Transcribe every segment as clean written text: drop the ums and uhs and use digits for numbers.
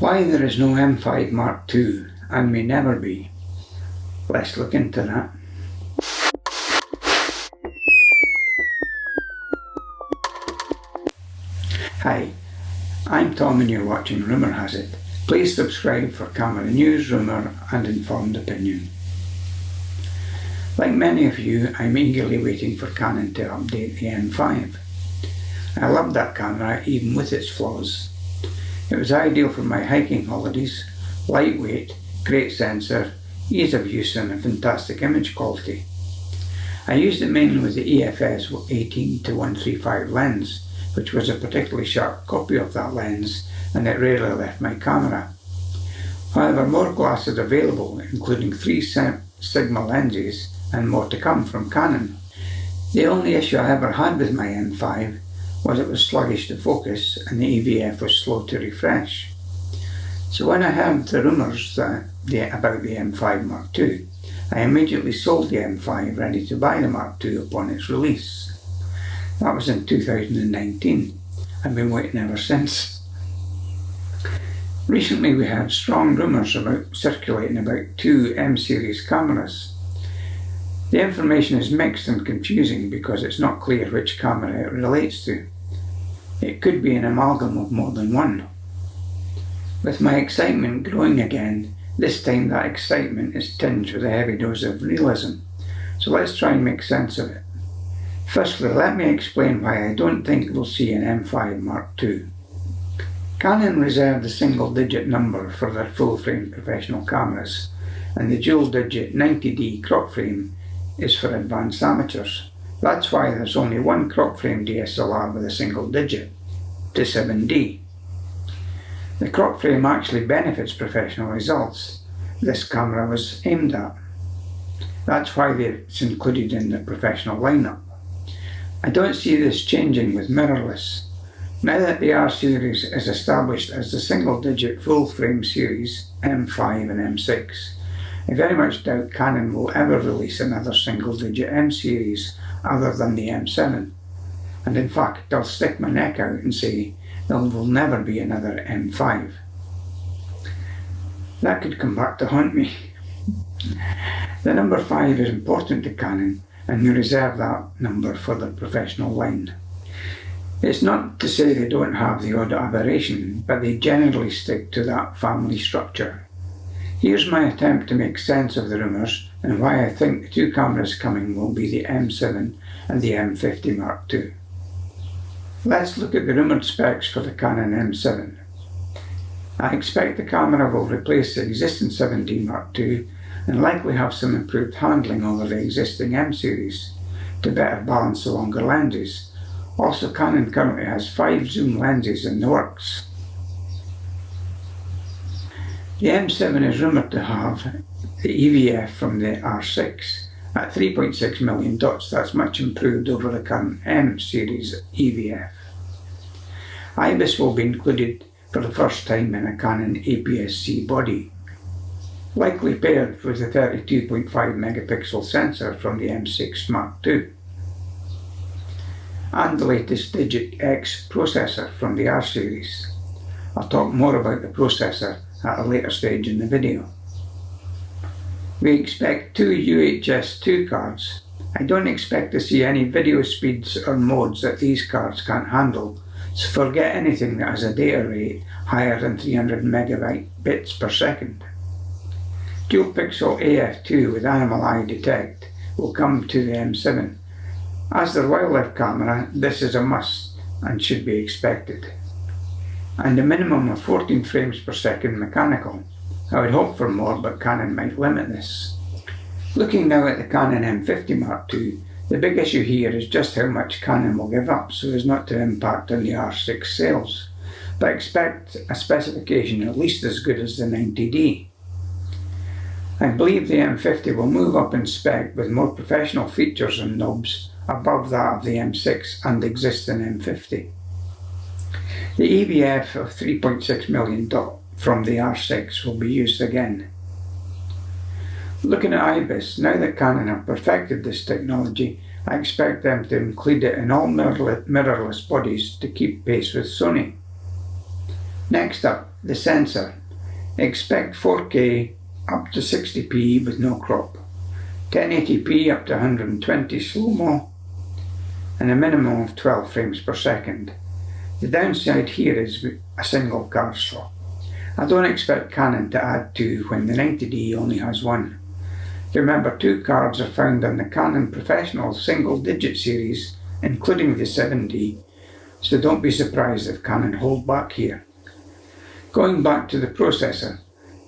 Why there is no M5 Mark II and may never be. Let's look into that. Hi, I'm Tom and you're watching Rumour Has It. Please subscribe for camera news, rumour and informed opinion. Like many of you, I'm eagerly waiting for Canon to update the M5. I love that camera even with its flaws. It was ideal for my hiking holidays, lightweight, great sensor, ease of use and a fantastic image quality. I used it mainly with the EFS 18-135 lens, which was a particularly sharp copy of that lens, and it rarely left my camera. However, more glass is available, including 3 Sigma lenses and more to come from Canon. The only issue I ever had with my M5 was it was sluggish to focus and the EVF was slow to refresh. So when I heard the rumours about the M5 Mark II, I immediately sold the M5 ready to buy the Mark II upon its release. That was in 2019. I've been waiting ever since. Recently we had strong rumours circulating about 2 M series cameras. The information is mixed and confusing because it's not clear which camera it relates to. It could be an amalgam of more than one. With my excitement growing again, this time that excitement is tinged with a heavy dose of realism. So let's try and make sense of it. Firstly, let me explain why I don't think we'll see an M5 Mark II. Canon reserved the single-digit number for their full-frame professional cameras, and the dual-digit 90D crop frame is for advanced amateurs. That's why there's only one crop frame DSLR with a single digit, to 7D. The crop frame actually benefits professional results this camera was aimed at. That's why it's included in the professional lineup. I don't see this changing with mirrorless. Now that the R series is established as the single-digit full-frame series, M5 and M6, I very much doubt Canon will ever release another single-digit M series other than the M7. And in fact, I'll stick my neck out and say there will never be another M5. That could come back to haunt me. The number 5 is important to Canon, and we reserve that number for the professional line. It's not to say they don't have the odd aberration, but they generally stick to that family structure. Here's my attempt to make sense of the rumours and why I think the 2 cameras coming will be the M7 and the M50 Mark II. Let's look at the rumoured specs for the Canon M7. I expect the camera will replace the existing 7D Mark II and likely have some improved handling over the existing M series to better balance the longer lenses. Also, Canon currently has 5 zoom lenses in the works. The M7 is rumoured to have the EVF from the R6 at 3.6 million dots. That's much improved over the current M series EVF. IBIS will be included for the first time in a Canon APS-C body, likely paired with the 32.5 megapixel sensor from the M6 Mark II, and the latest Digit X processor from the R series. I'll talk more about the processor at a later stage in the video. We expect 2 UHS-2 cards. I don't expect to see any video speeds or modes that these cards can't handle, so forget anything that has a data rate higher than 300 megabits per second. Dual pixel AF2 with animal eye detect will come to the M7. As the wildlife camera, this is a must and should be expected. And a minimum of 14 frames per second mechanical. I would hope for more, but Canon might limit this. Looking now at the Canon M50 Mark II, the big issue here is just how much Canon will give up so as not to impact on the R6 sales, but expect a specification at least as good as the 90D. I believe the M50 will move up in spec with more professional features and knobs above that of the M6 and existing M50. The EVF of 3.6 million dot from the R6 will be used again. Looking at IBIS, now that Canon have perfected this technology, I expect them to include it in all mirrorless bodies to keep pace with Sony. Next up, the sensor. Expect 4K up to 60p with no crop, 1080p up to 120 slow-mo, and a minimum of 12 frames per second. The downside here is a single card slot. I don't expect Canon to add two when the 90D only has one. Remember, two cards are found on the Canon Professional single-digit series, including the 7D, so don't be surprised if Canon hold back here. Going back to the processor,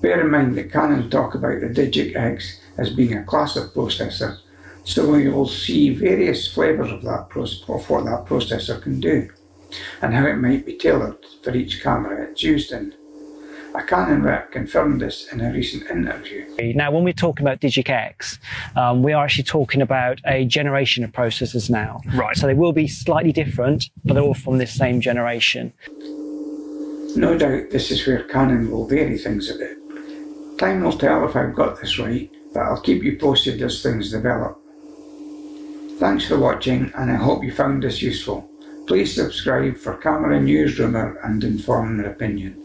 bear in mind that Canon talk about the Digic X as being a class of processor, so we will see various flavours of what that processor can do, and how it might be tailored for each camera it's used in. A Canon rep confirmed this in a recent interview. Now, when we're talking about Digic X, we are actually talking about a generation of processors now. Right. So they will be slightly different, but they're all from this same generation. No doubt this is where Canon will vary things a bit. Time will tell if I've got this right, but I'll keep you posted as things develop. Thanks for watching, and I hope you found this useful. Please subscribe for camera news, rumour and informed opinion.